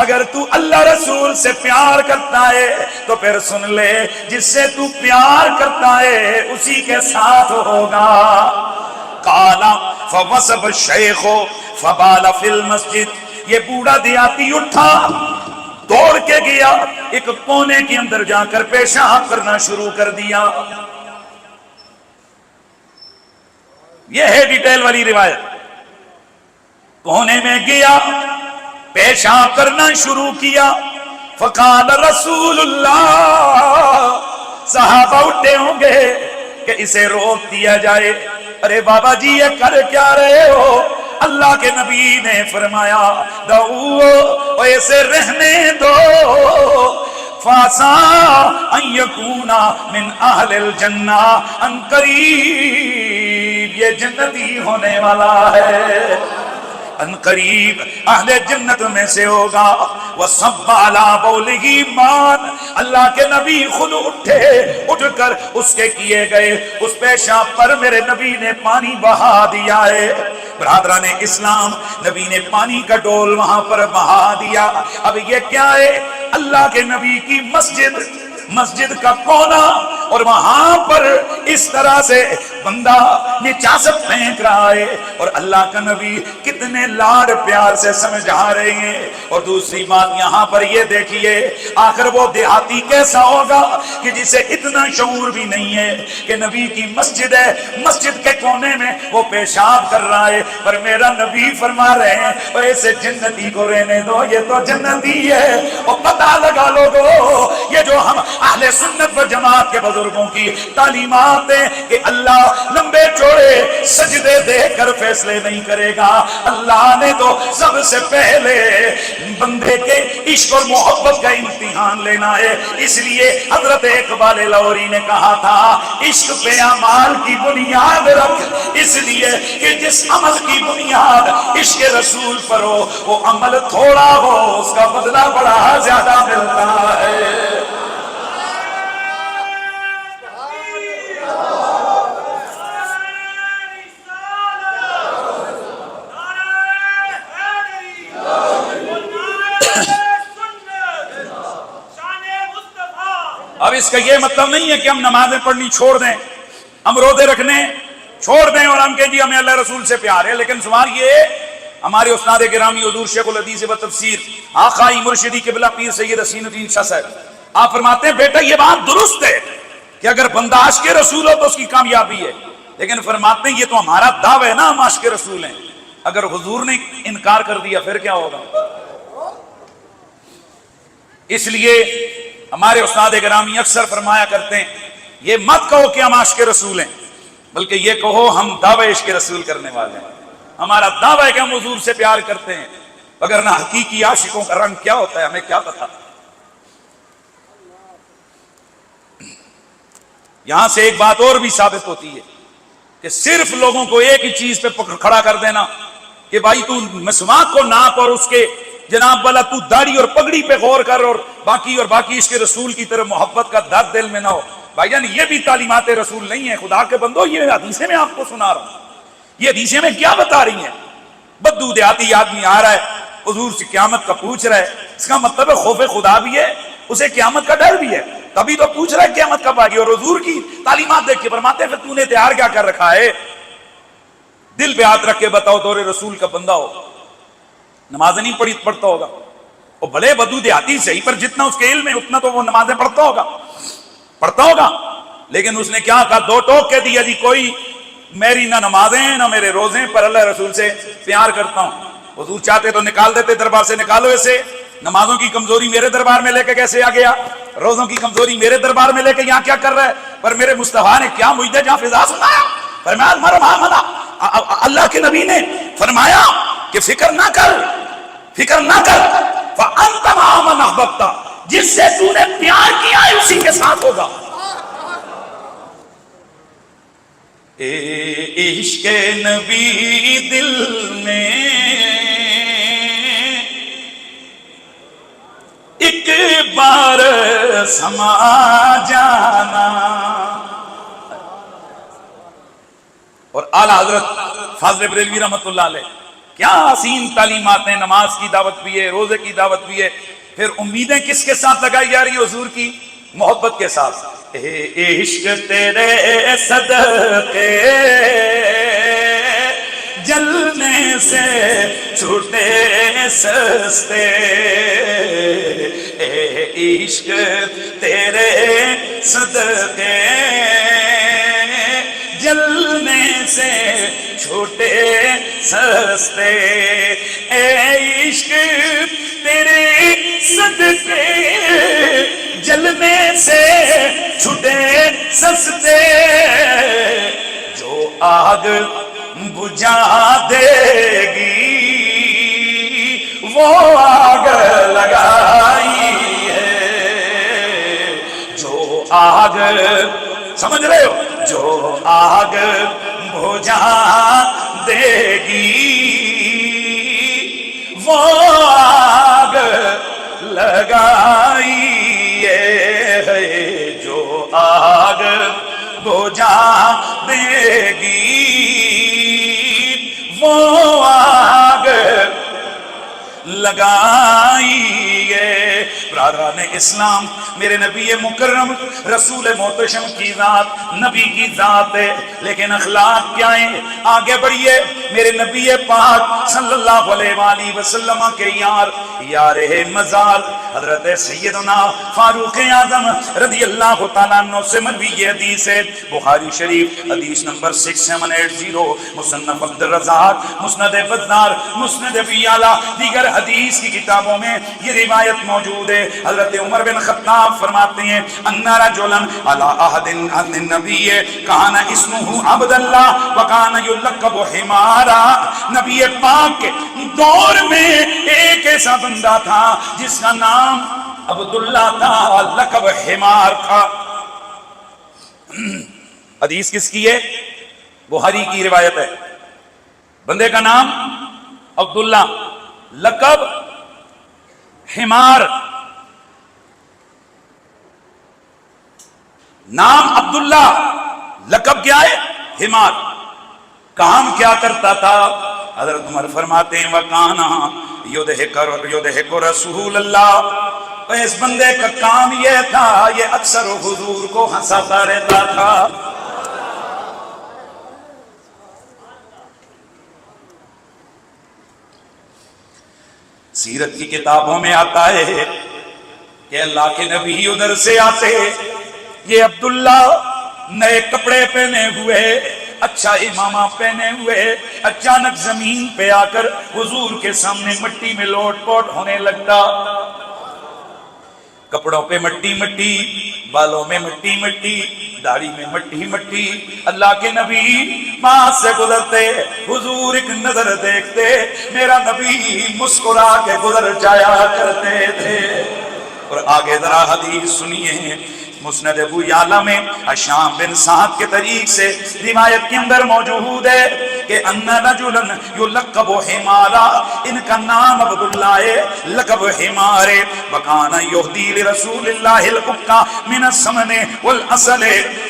اگر تو اللہ رسول سے پیار کرتا ہے تو پھر سن لے، جس سے تو پیار کرتا ہے اسی کے ساتھ ہوگا. قال فوثب الشیخ فبال فی المسجد، یہ بوڑھا دیہاتی اٹھا، دوڑ کے گیا، ایک کونے کے اندر جا کر پیشاب کرنا شروع کر دیا. یہ ہے ڈیٹیل والی روایت. کونے میں گیا، پیشاب کرنا شروع کیا. فقال رسول اللہ، صحابہ اٹھے ہوں گے کہ اسے روک دیا جائے. ارے بابا جی یہ کر کیا رہے ہو؟ اللہ کے نبی نے فرمایا دعو، اسے رہنے دو، فاسا ان یکونا من اہل الجنہ، ان قریب یہ جنتی ہونے والا ہے، ان قریب اہل جنت میں سے ہوگا. وَصَبَّ عَلَىٰ بَوْلِهِ مَاءً، اللہ کے نبی خود اٹھے، اٹھ کر اس کے کیے گئے اس پیشاب پر میرے نبی نے پانی بہا دیا ہے. برادران اسلام، نبی نے پانی کا ڈول وہاں پر بہا دیا. اب یہ کیا ہے؟ اللہ کے نبی کی مسجد کا کونا، اور وہاں پر اس طرح سے بندہ نجاست پھینک رہا ہے اور اللہ کا نبی کتنے لاڈ پیار سے سمجھا رہے ہیں. اور دوسری بات یہاں پر یہ دیکھیے، آخر وہ دیہاتی کیسا ہوگا کہ جسے اتنا شعور بھی نہیں ہے کہ نبی کی مسجد ہے، مسجد کے کونے میں وہ پیشاب کر رہا ہے، پر میرا نبی فرما رہے ہیں ایسے جنتی کو رہنے دو، یہ تو جنتی ہے. اور پتہ لگا لوگو، یہ جو ہم اہل سنت و جماعت کے بزرگوں کی تعلیمات ہیں کہ اللہ لمبے چوڑے سجدے دے کر فیصلے نہیں کرے گا. اللہ نے تو سب سے پہلے بندے کے عشق اور محبت کا امتحان لینا ہے. اس لیے حضرت اقبال لاہوری نے کہا تھا عشق پہ اعمال کی بنیاد رکھ، اس لیے کہ جس عمل کی بنیاد عشق رسول پر ہو وہ عمل تھوڑا ہو اس کا بدلہ بڑا زیادہ ملتا ہے. اب اس کا یہ مطلب نہیں ہے کہ ہم نمازیں پڑھنی چھوڑ دیں، ہم روزے رکھنے چھوڑ دیں اور ہم کہیں جی ہمیں اللہ رسول سے پیار ہے. لیکن سوال یہ ہے، ہمارے استاد گرامی حضور شیخ الحدیث و تفسیر آقائی مرشدی قبلہ پیر سید حسین الدین شاہ صاحب، آپ فرماتے ہیں بیٹا یہ بات درست ہے کہ اگر بندہ عاشق رسول ہو تو اس کی کامیابی ہے، لیکن فرماتے ہیں یہ تو ہمارا دعویٰ ہے نا، ہم عاشق رسول ہیں، اگر حضور نے انکار کر دیا پھر کیا ہوگا؟ اس لیے ہمارے استاد گرامی اکثر فرمایا کرتے ہیں یہ مت کہو کہ ہم عاشق رسول ہیں، بلکہ یہ کہو ہم دعوی عشق رسول کرنے والے ہیں. ہمارا دعویٰ ہے کہ ہم حضور سے پیار کرتے ہیں، اگر نہ حقیقی عاشقوں کا رنگ کیا ہوتا ہے ہمیں کیا پتا. یہاں سے ایک بات اور بھی ثابت ہوتی ہے کہ صرف لوگوں کو ایک ہی چیز پہ کھڑا کر دینا کہ بھائی تو مسواک کو ناپ اور اس کے جناب والا تو داڑھی اور پگڑی پہ غور کر اور باقی عشق رسول کی طرف محبت کا درد دل میں نہ ہو. بھائی جان یہ بھی تعلیمات رسول نہیں ہے. خدا کے بندو یہ حدیثیں میں آپ کو سنا رہا ہوں، یہ حدیثیں میں کیا بتا رہی ہیں؟ بدو دیہاتی آدمی آ رہا ہے حضور سے قیامت کا پوچھ رہا ہے، اس کا مطلب ہے خوف خدا بھی ہے، اسے قیامت کا ڈر بھی ہے، تبھی تو پوچھ رہا ہے قیامت کب آ گئی. اور حضور کی تعلیمات دیکھ کے فرماتے ہیں پھر تو نے تیار کیا کر رکھا ہے؟ دل پہ ہاتھ رکھ کے بتاؤ دور رسول کا بندہ ہو، نماز نہیں پڑھتا ہوگا، وہ بھلے بدو دیہاتی صحیح، پر جتنا اس کے علم ہے اتنا تو وہ نمازیں پڑھتا ہوگا. لیکن اس نے کیا کہا؟ دو ٹوک کے دیا جی کوئی میری نہ نمازیں نہ میرے روزیں، پر اللہ رسول سے پیار کرتا ہوں. حضور چاہتے تو نکال دیتے دربار سے، نکالو ایسے. نمازوں کی کمزوری میرے دربار میں لے کے کیسے آ گیا؟ روزوں کی کمزوری میرے دربار میں لے کے یہاں کیا کر رہا ہے؟ پر میرے مصطفیٰ نے کیا مجدہ جہاں فضا سنایا، فرمایا اللہ کے نبی نے فرمایا کہ فکر نہ کر فَأَنْتَ مَعَ مَنْ أَحْبَبْتَ، جس سے تو نے پیار کیا ہے اسی کے ساتھ ہوگا۔ اے عشق نبی دل میں ایک بار سما جانا۔ اور اعلیٰ حضرت فاضل بریلوی رحمۃ اللہ علیہ کیا حسین تعلیمات ہیں، نماز کی دعوت بھی ہے، روزے کی دعوت بھی ہے، پھر امیدیں کس کے ساتھ لگائی جا رہی ہیں؟ حضور کی محبت کے ساتھ۔ اے عشق تیرے صدقے جلنے سے چھوٹے سستے، اے عشق تیرے صدقے جلنے سے چھوٹے سستے، اے عشق تیرے صدقے جلنے سے چھوٹے سستے، جو آگ بجھا دے گی وہ آگ لگائی ہے، جو آگ، سمجھ رہے ہو، جو آگ بجھا دے گی وہ آگ لگائی ہے، جو آگ بجھا دے گی وہ آگ لگائی ہے۔ برادران اسلام، میرے نبی مکرم رسول محتشم کی ذات نبی کی ذات ہے، لیکن اخلاق کیا ہیں؟ آگے بڑھیے، میرے نبی پاک صلی اللہ علیہ وآلہ وسلم کے یار مزار حضرت سیدنا فاروق اعظم رضی اللہ تعالیٰ عنہ سے مروی یہ حدیث ہے، بخاری شریف حدیث نمبر 6780، مصنف عبدالرزاق، مسند بزار، مسند ابی اعلیٰ، دیگر حدیث کی کتابوں میں یہ روایت موجود ہے۔ حضرت عمر بن خطاب فرماتے ہیں ان رجلا علی عہد النبی کان اسمہ عبداللہ وکان یلقب حمارا، نبی پاک کے دور میں ایک ایسا بندہ تھا جس کا نام عبداللہ تھا، لقب حمار تھا۔ حدیث کس کی ہے؟ بخاری کی روایت ہے۔ بندے کا نام عبداللہ، لقب حمار، نام عبداللہ، لقب کیا ہے؟ حمار۔ کام کیا کرتا تھا؟ حضرت عمر فرماتے ہیں وَقَانَا یُدْحِکُ رسول اللہ، اس بندے کا کام یہ تھا یہ اکثر حضور کو ہنساتا رہتا تھا۔ سیرت کی کتابوں میں آتا ہے کہ اللہ کے نبی ادھر سے آتے، یہ عبداللہ نئے کپڑے پہنے ہوئے، اچھا امامہ پہنے ہوئے، اچانک زمین پہ آ کر حضور کے سامنے مٹی میں لوٹ پوٹ ہونے لگتا، کپڑوں پہ مٹی مٹی، بالوں میں مٹی مٹی، داڑھی میں مٹی مٹی۔ اللہ کے نبی وہاں سے گزرتے، حضور ایک نظر دیکھتے، میرا نبی مسکرا کے گزر جایا کرتے تھے۔ اور آگے ذرا حدیث سنیے، مسند ابو یعلا میں ہشام بن سعد کے طریق سے روایت کے اندر موجود ہے کہ ان رجلا یلقب حمارا، ان کا نام عبداللہ ہے، لقب حمار ہے، وکان یہدی لرسول اللہ الحقہ من السمن والعسل،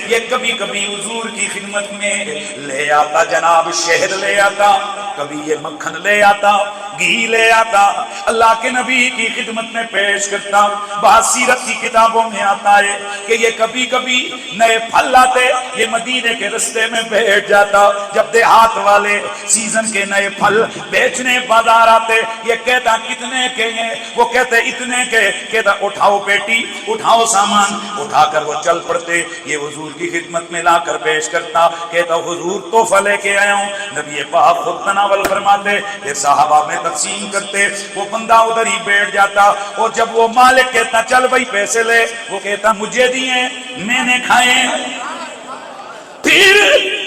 یہ کبھی کبھی حضور کی خدمت میں لے آتا، جناب شہد لے آتا، کبھی یہ مکھن لے آتا، گھی لے آتا، اللہ کے نبی کی خدمت میں پیش کرتا۔ بعض سیرت کی کتابوں میں آتا ہے کہ یہ کبھی کبھی نئے پھل آتے، یہ مدینے کے رستے میں بیٹھ جاتا، جب دیہات والے سیزن کے نئے پھل بیچنے بازار آتے، یہ کہتا کتنے کے ہیں؟ وہ کہتے اتنے کے، کہتا اٹھاؤ پیٹی، اٹھاؤ سامان، اٹھا کر وہ چل پڑتے، یہ حضور کی خدمت میں لا کر پیش کرتا، کہتا حضور تحفہ لے کے آیا ہوں، نبی پاک خود تناول فرماتے، پھر صحابہ میں تقسیم کرتے، وہ بندہ ادھر ہی بیٹھ جاتا، اور جب وہ مالک کہتا چل بھائی پیسے لے، وہ کہتا مجھے دیے، میں نے کھائے۔ پھر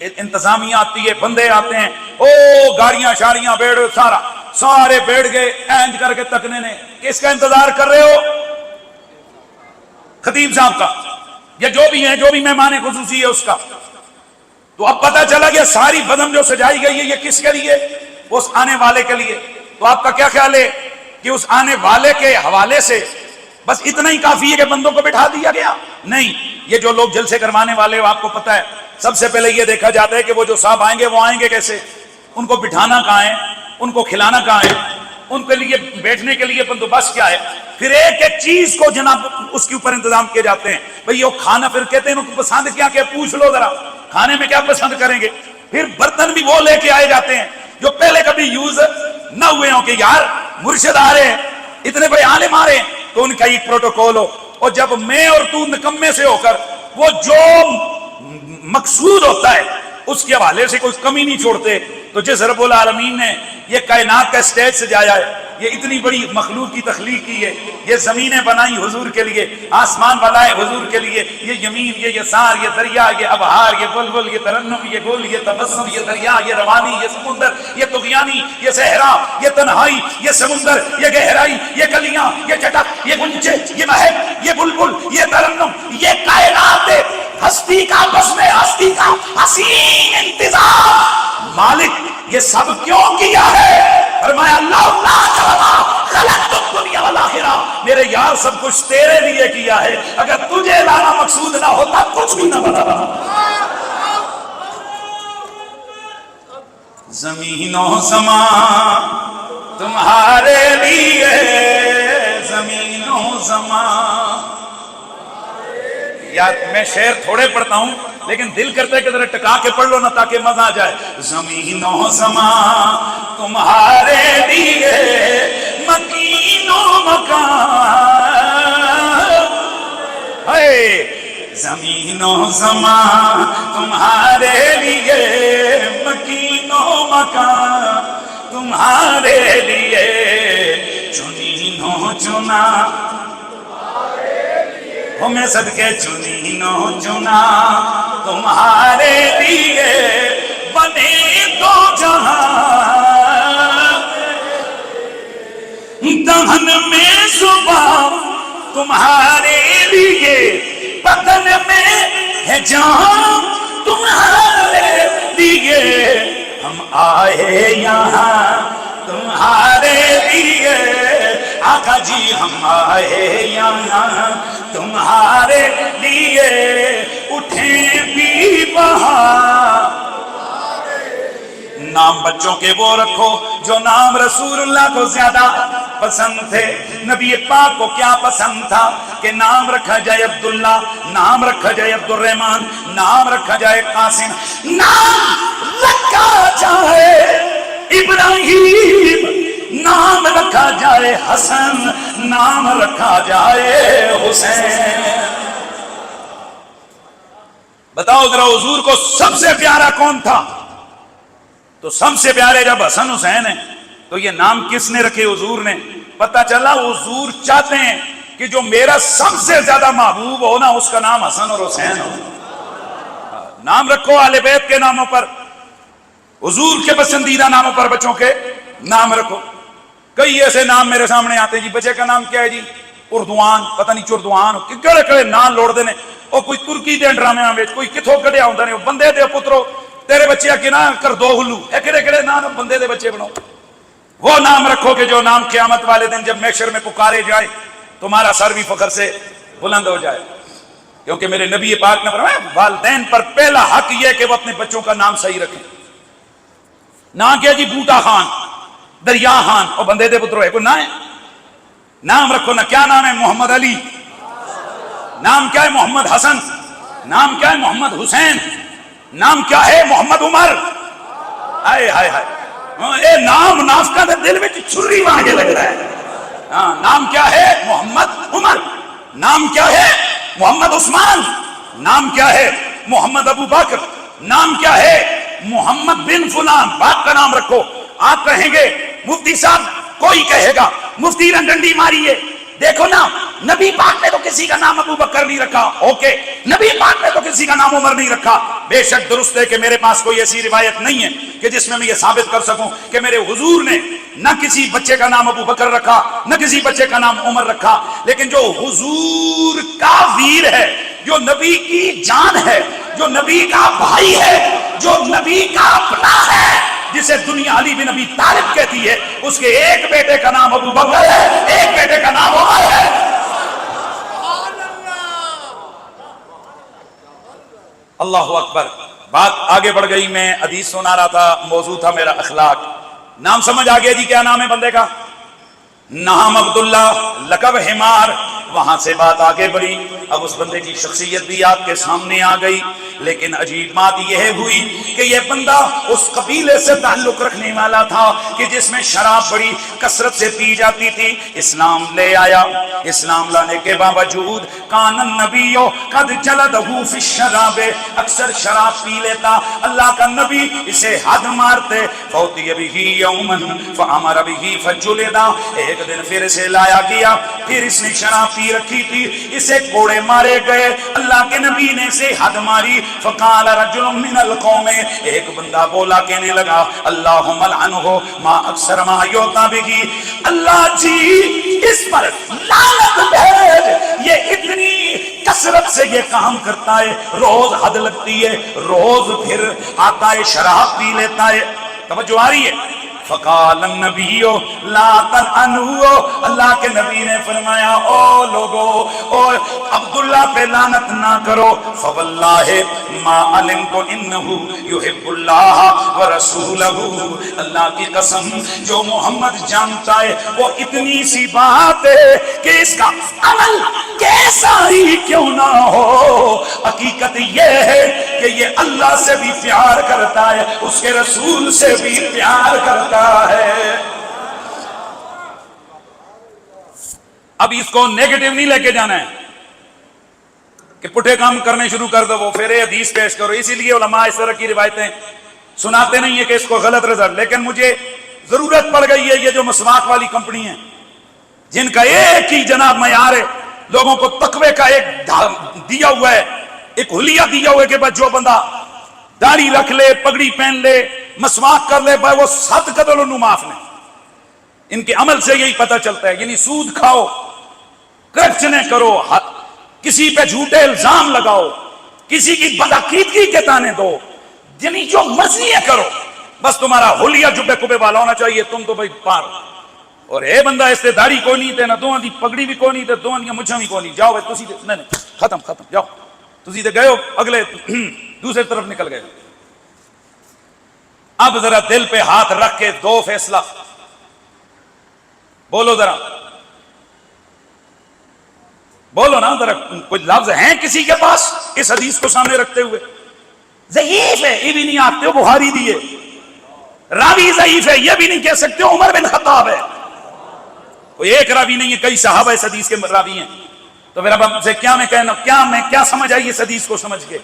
انتظامیہ آتی ہے, بندے آتے ہیں, او گاڑیاں شاڑیاں بیڑ سارے بیٹھ گئے اینج کر کے تکنے نے. کس کا انتظار کر رہے ہو؟ خطیب صاحب کا یا جو بھی ہیں, جو بھی مہمان خصوصی ہے اس کا. تو اب پتہ چلا کہ ساری بدم جو سجائی گئی ہے یہ کس کے لیے؟ اس آنے والے کے لیے. تو آپ کا کیا خیال ہے کہ اس آنے والے کے حوالے سے بس اتنا ہی کافی ہے کہ بندوں کو بٹھا دیا گیا؟ نہیں, یہ جو لوگ جلسے کروانے والے ہو, آپ کو پتہ ہے سب سے پہلے یہ دیکھا جاتا ہے کہ وہ جو صاحب آئیں گے وہ آئیں گے کیسے, ان کو بٹھانا کہاں ہے, ان کو کھلانا کہاں ہے, ان کے لیے بیٹھنے کے لیے بندوبست کیا ہے. پھر ایک ایک چیز کو جناب اس کے اوپر انتظام کیے جاتے ہیں. بھئی یہ کھانا پھر کہتے ہیں ان کو پسند کیا کہ پوچھ لو ذرا کھانے میں کیا پسند کریں گے. پھر برتن بھی وہ لے کے آئے جاتے ہیں جو پہلے کبھی یوز نہ ہوئے ہوں کہ یار مرشد آ رہے ہیں, اتنے بڑے عالم آ رہے ہیں, تو ان کا ایک پروٹوکول ہو. اور جب میں اور تو نکمے سے ہو کر وہ جو مقصود ہوتا ہے اس کے حوالے سے کوئی کمی نہیں چھوڑتے. تو جس رب العالمین نے یہ کائنات کا سٹیج سجایا ہے, یہ اتنی بڑی مخلوق کی تخلیق کی ہے, یہ زمینیں بنائی حضور کے لیے, آسمان بنائے حضور کے لیے, یہ یمین, یہ یسار, یہ دریا, یہ ابہار, یہ بلبل, یہ ترنم, یہ گل, یہ تبسم, یہ دریا, یہ روانی, یہ سمندر, یہ طغیانی, یہ صحرا, یہ تنہائی, یہ سمندر, یہ گہرائی, یہ کلیاں, یہ چٹک, یہ گنچے, یہ مہک, یہ بلبل, یہ ترنم, یہ کائنات ہستی کا بزم ہستی کا حسین انتظام مالک یہ سب کیوں کیا ہے؟ فرمایا اللہ خلقت الدنیا والآخرہ, میرے یار سب کچھ تیرے لیے کیا ہے, اگر تجھے لانا مقصود نہ ہوتا کچھ بھی نہ بنا. زمین و زمان تمہارے لیے, زمین و زمان. یار میں شعر تھوڑے پڑھتا ہوں لیکن دل کرتا ہے کہ ذرا ٹکا کے پڑھ لو نا تاکہ مزہ آ جائے. زمین و زمان تمہارے لیے, مکین و مکان, زمین و زمان تمہارے لیے, مکین و مکان تمہارے لیے, چنین و چنا ہمیں صدقے, چنین و چنا تمہارے لیے, بنے دو جہاں, دہن میں زبان تمہارے لیے, بدن میں ہے جان تمہارے لیے, ہم آئے یہاں تمہارے لیے, آقا جی ہم آئے یہاں تمہارے لیے, اٹھیں بھی بہار. نام بچوں کے وہ رکھو جو نام رسول اللہ کو زیادہ پسند تھے. نبی پاک کو کیا پسند تھا کہ نام رکھا جائے عبداللہ, نام رکھا جائے عبد الرحمن, نام رکھا جائے قاسم, نام رکھا جائے ابراہیم, نام رکھا جائے حسن, نام رکھا جائے حسین. بتاؤ ذرا حضور کو سب سے پیارا کون تھا؟ تو سب سے پیارے جب حسن حسین ہیں تو یہ نام کس نے رکھے؟ حضور نے. پتہ چلا حضور چاہتے ہیں کہ جو میرا سب سے زیادہ محبوب ہو نا اس کا نام حسن اور حسین ہو. نام رکھو اہل بیت کے ناموں پر, حضور کے پسندیدہ ناموں پر بچوں کے نام رکھو. کئی ایسے نام میرے سامنے آتے ہیں, جی بچے کا نام کیا ہے؟ جی اردوان, پتہ نہیں چردوان, کڑے کڑے نام لوڑ دینے. اور کوئی ترکی دے ڈرامے میں کوئی کتھوں کڑیا ہوتا نہیں, بندے دے پترو تیرے بچے کی نہ کر دو ہلو, اے کڑے کڑے نام بندے دے بچے بناؤ. وہ نام رکھو کہ جو نام قیامت والے دن جب محشر میں پکارے جائے تمہارا سر بھی فخر سے بلند ہو جائے. کیونکہ میرے نبی پاک نے فرمایا والدین پر پہلا حق یہ کہ وہ اپنے بچوں کا نام صحیح رکھیں. نام کیا جی؟ بوٹا خان, دریا خان, اور بندے دے پترو ہے کوئی نہ ہے. نام رکھو نا, کیا نام ہے؟ محمد علی. نام کیا ہے؟ محمد حسن. نام کیا ہے؟ محمد حسین. نام کیا ہے؟ محمد عمر. ہائے ہائے ہائے, اے نام نافقہ دے دل میں چھری مار کے لگ رہا ہے. نام کیا ہے؟ محمد عمر. نام کیا ہے؟ محمد عثمان. نام کیا ہے؟ محمد ابو بکر. نام کیا ہے؟ محمد بن فلان. باپ کا نام رکھو. آپ کہیں گے مفتی صاحب, کوئی کہے گا مفتی نے ڈنڈی ماری ہے. دیکھو نا, نبی پاک نے تو کسی کا نام ابو بکر نہیں رکھا, اوکے, نبی پاک نے تو کسی کا نام عمر نہیں رکھا, بے شک درست ہے کہ میرے پاس کوئی ایسی روایت نہیں ہے کہ جس میں یہ ثابت کر سکوں کہ میرے حضور نے نہ کسی بچے کا نام ابو بکر رکھا نہ کسی بچے کا نام عمر رکھا، لیکن جو حضور کا ویر ہے، جو نبی کی جان ہے، جو نبی کا بھائی ہے، جو نبی کا اپنا ہے، جسے دنیا علی بن ابی طالب کہتی ہے، اس کے ایک بیٹے کا نام ابو بکر ہے، ایک بیٹے کا نام عمر ہے۔ اللہ اکبر۔ بات آگے بڑھ گئی، میں حدیث سنا رہا تھا، موضوع تھا میرا اخلاق۔ نام سمجھ آ گیا جی کیا نام ہے بندے کا؟ نام عبداللہ، لقب حمار۔ وہاں سے بات آگے بڑھی، اب اس بندے کی شخصیت بھی آپ کے سامنے آ گئی، لیکن عجیب بات یہ ہوئی کہ یہ بندہ اس قبیلے سے تعلق رکھنے والا تھا کہ جس میں شراب بڑی کثرت سے پی جاتی تھی۔ اسلام لے آیا، اسلام لانے کے باوجود کان النبی قد جلدہ فی الشراب، اکثر شراب پی لیتا، اللہ کا نبی اسے حد مارتے۔ فوتی بہ یوما فامر بہ فجلدا، ایک دن پھر اسے لایا گیا، پھر اس نے شراب پی رکھی تھی، اسے کوڑے مارے گئے، اللہ کے نبی نے اسے حد ماری۔ فقال رجل من القوم، ایک بندہ بولا کہنے لگا اللہم لعنہ ما اکثر ما یوتا بگی، اللہ جی اس پر لعنت بھیج، یہ اتنی کثرت سے یہ کام کرتا ہے، روز حد لگتی ہے، روز پھر آتا ہے شراب پی لیتا ہے۔ توجہ آ رہی ہے؟ فقال النبی لا تلعنوا، اللہ کے نبی نے فرمایا او لوگو، او عبداللہ پہ لعنت نہ کرو، فواللہ ما علمت انہ یحب اللہ ورسولہ، اللہ کی قسم جو محمد جانتا ہے وہ اتنی سی بات ہے کہ اس کا عمل کیسا ہی کیوں نہ ہو، حقیقت یہ ہے کہ یہ اللہ سے بھی پیار کرتا ہے، اس کے رسول سے بھی پیار کرتا ہے۔ اب اس کو نیگیٹو نہیں لے کے جانا ہے کہ پٹھے کام کرنے شروع کر دو، وہ پھر حدیث پیش کرو، اسی لیے علماء اس طرح کی روایتیں سناتے نہیں ہیں کہ اس کو غلط رزلٹ، لیکن مجھے ضرورت پڑ گئی ہے، یہ جو مسواک والی کمپنی ہیں جن کا ایک ہی جناب معیار ہے، لوگوں کو تقوی کا ایک دیا ہوا ہے، ایک حلیہ دیا ہوا ہے کہ بس جو بندہ داڑھی رکھ لے، پگڑی پہن لے، مسواک کر لے، بھائی وہ 7 قتل انہوں معاف نہیں۔ ان کے عمل سے یہی پتہ چلتا ہے، یعنی سود کھاؤ، کرپشنیں کرو، کسی پہ جھوٹے الزام لگاؤ، کسی کی بدعقیدگی کے تانے دو، یعنی جو مرضی ہے کرو، بس تمہارا حلیہ جبے کبے والا ہونا چاہیے، تم تو بھائی پار۔ اور اے بندہ اس سے داڑھی کوئی نہیں تے، نہ دوہاں دی پگڑی بھی کوئی نہیں تے، دوہاں دی مچھاں بھی کوئی نہیں، جاؤ بھائی تسی نہیں ختم جاؤ، تسی تے گئے ہو، اگلے دوسرے طرف نکل گئے۔ اب ذرا دل پہ ہاتھ رکھ کے دو فیصلہ بولو، ذرا بولو نا، ذرا کوئی لفظ ہیں کسی کے پاس اس حدیث کو سامنے رکھتے ہوئے؟ ضعیف ہے یہ بھی نہیں آتے ہو، بخاری دیے، راوی ضعیف ہے یہ بھی نہیں کہہ سکتے ہو، عمر بن خطاب ہے، کوئی ایک راوی نہیں ہے، کئی صحابہ اس حدیث کے راوی ہیں۔ تو پھر اب سے کیا میں کہنا، کیا سمجھ آئی اس حدیث کو سمجھ کے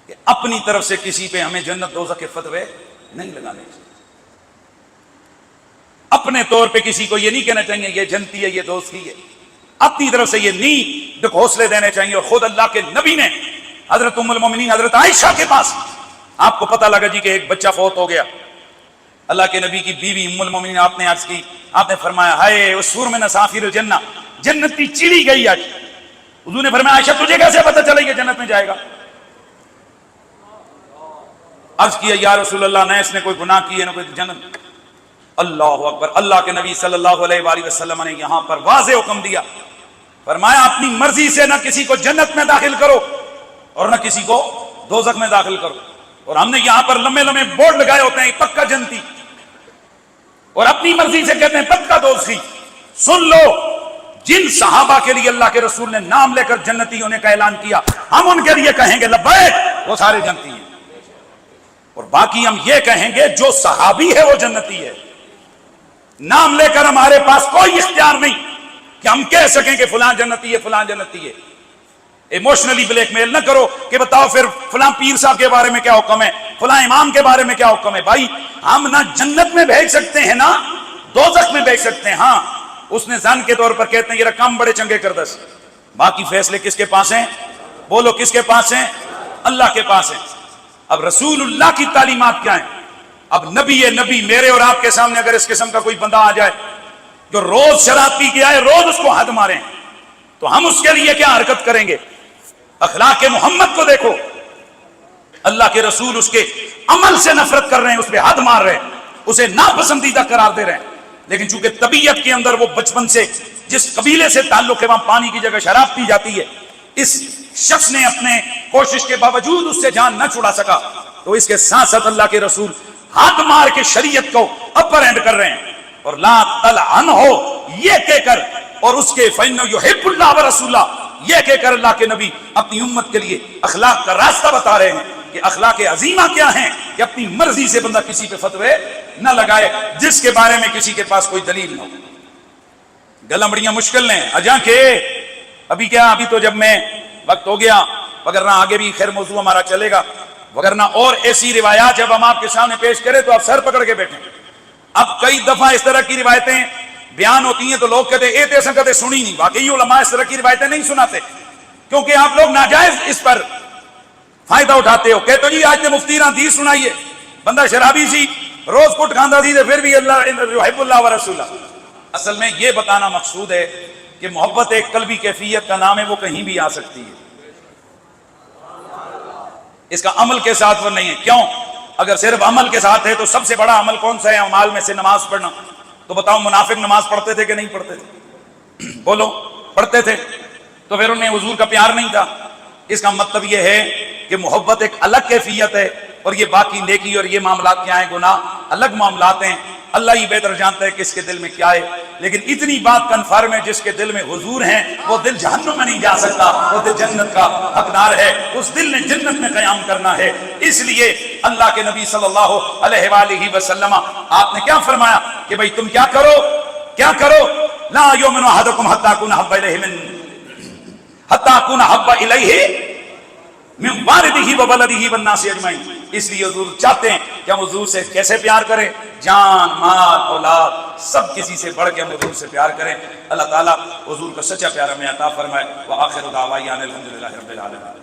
کہ اپنی طرف سے کسی پہ ہمیں جنت دوزخ کے فتوے نہیں لگانے چاہیے، اپنے طور پہ کسی کو یہ نہیں کہنا چاہیے یہ جنتی ہے یہ دوستی ہے، اپنی طرف سے یہ نہیں حوصلے دینے چاہیے۔ اور خود اللہ کے نبی نے حضرت ام المومنین حضرت عائشہ کے پاس آپ کو پتہ لگا جی کہ ایک بچہ فوت ہو گیا، اللہ کے نبی کی بیوی ام المومنین آپ نے عرض کی، آپ نے فرمایا ہائے اسفور میں نسافر الجنہ، جنتی چڑی گئی آج۔ حضور نے فرمایا عائشہ تجھے کیسے پتہ چلے کہ جنت میں جائے گا؟ عرض کیا یا رسول اللہ نہ اس نے کوئی گناہ کی ہے نہ کوئی جنت۔ اللہ اکبر، اللہ کے نبی صلی اللہ علیہ وآلہ وسلم نے یہاں پر واضح حکم دیا، فرمایا اپنی مرضی سے نہ کسی کو جنت میں داخل کرو اور نہ کسی کو دوزخ میں داخل کرو۔ اور ہم نے یہاں پر لمبے لمبے بورڈ لگائے ہوتے ہیں پکا جنتی، اور اپنی مرضی سے کہتے ہیں پکا دوزخی۔ سن لو، جن صحابہ کے لیے اللہ کے رسول نے نام لے کر جنتی ہونے کا اعلان کیا، ہم ان کے لیے کہیں گے لبیک، وہ سارے جنتی ہیں، اور باقی ہم یہ کہیں گے جو صحابی ہے وہ جنتی ہے۔ نام لے کر ہمارے پاس کوئی اختیار نہیں کہ ہم کہہ سکیں کہ فلاں جنتی ہے فلاں جنتی ہے۔ ایموشنلی بلیک میل نہ کرو کہ بتاؤ پھر فلاں پیر صاحب کے بارے میں کیا حکم ہے، فلاں امام کے بارے میں کیا حکم ہے۔ بھائی ہم نہ جنت میں بھیج سکتے ہیں نہ دوزخ میں بھیج سکتے ہیں، ہاں اس نے زن کے طور پر کہتے ہیں یہ رقم بڑے چنگے کردس، باقی فیصلے کس کے پاس ہیں؟ بولو کس کے پاس ہیں؟ اللہ کے پاس ہیں۔ اب رسول اللہ کی تعلیمات کیا ہیں؟ اب نبی میرے اور آپ کے سامنے اگر اس قسم کا کوئی بندہ آ جائے جو روز شراب پی کے آئے، روز اس کو حد ماریں، تو ہم اس کے لیے کیا حرکت کریں گے؟ اخلاق محمد کو دیکھو، اللہ کے رسول اس کے عمل سے نفرت کر رہے ہیں، اس پہ حد مار رہے ہیں، اسے ناپسندیدہ قرار دے رہے ہیں، لیکن چونکہ طبیعت کے اندر وہ بچپن سے جس قبیلے سے تعلق ہے وہاں پانی کی جگہ شراب پی جاتی ہے، اس شخص نے اپنے کوشش کے باوجود اس سے جان نہ چھڑا سکا، تو اس کے ساتھ ساتھ اللہ کے رسول ہاتھ مار کے شریعت کو اپر اینڈ کر رہے ہیں، اور لا تلعنہ یہ کہہ کر، اور اس کے فإنہ یحب اللہ ورسولہ یہ کہہ کر اللہ کے نبی اپنی امت کے لیے اخلاق کا راستہ بتا رہے ہیں کہ اخلاق عظیمہ کیا ہیں، کہ اپنی مرضی سے بندہ کسی پہ فتوے نہ لگائے جس کے بارے میں کسی کے پاس کوئی دلیل نہ ہو۔ گلاں بڑیاں مشکل ہیں اجاں کے ابھی کیا، ابھی تو جب میں وقت ہو گیا، وگرنہ آگے بھی خیر موضوع ہمارا چلے گا، وگرنہ اور ایسی روایات جب ہم آپ کے سامنے پیش کریں تو آپ سر پکڑ کے بیٹھیں۔ اب کئی دفعہ اس طرح کی روایتیں بیان ہوتی ہیں تو لوگ کہتے ہیں اے تیسا کہتے سنی نہیں، واقعی علماء اس طرح کی روایتیں نہیں سناتے، کیونکہ آپ لوگ ناجائز اس پر فائدہ اٹھاتے ہو، کہتے ہو جی آج نے مفتی نے حدیث سنائیے، بندہ شرابی سی روز کٹ کھاندہ تھی پھر بھی اللہ یحب اللہ ورسولہ۔ اصل میں یہ بتانا مقصود ہے کہ محبت ایک قلبی کیفیت کا نام ہے، وہ کہیں بھی آ سکتی ہے، اس کا عمل کے ساتھ وہ نہیں ہے۔ کیوں؟ اگر صرف عمل کے ساتھ ہے تو سب سے بڑا عمل کون سا ہے اعمال میں سے؟ نماز پڑھنا۔ تو بتاؤ منافق نماز پڑھتے تھے کہ نہیں پڑھتے تھے؟ بولو، پڑھتے تھے، تو پھر انہیں حضور کا پیار نہیں تھا۔ اس کا مطلب یہ ہے کہ محبت ایک الگ کیفیت ہے، اور یہ باقی نیکی اور یہ معاملات کیا ہیں، گناہ الگ معاملات ہیں، اللہ ہی بہتر جانتا ہے کس کے دل میں کیا ہے، لیکن اتنی بات کنفرم ہے جس کے دل میں حضور ہیں وہ دل جہنم میں نہیں جا سکتا، وہ دل جنت کا حقدار ہے، اس دل نے جنت میں قیام کرنا ہے۔ اس لیے اللہ کے نبی صلی اللہ علیہ وآلہ وسلم آپ نے کیا فرمایا کہ بھئی تم کیا کرو لا یؤمن احدکم حتی اکون احب الیہ من والدہ وولدہ والناس اجمعین۔ اس لیے حضور چاہتے ہیں کہ ہم حضور سے کیسے پیار کریں، جان مال اولاد سب کسی سے بڑھ کے ہم حضور سے پیار کریں۔ اللہ تعالیٰ حضور کا سچا پیار ہمیں عطا فرمائے۔ وآخر دعوانا الحمدللہ رب العالمین۔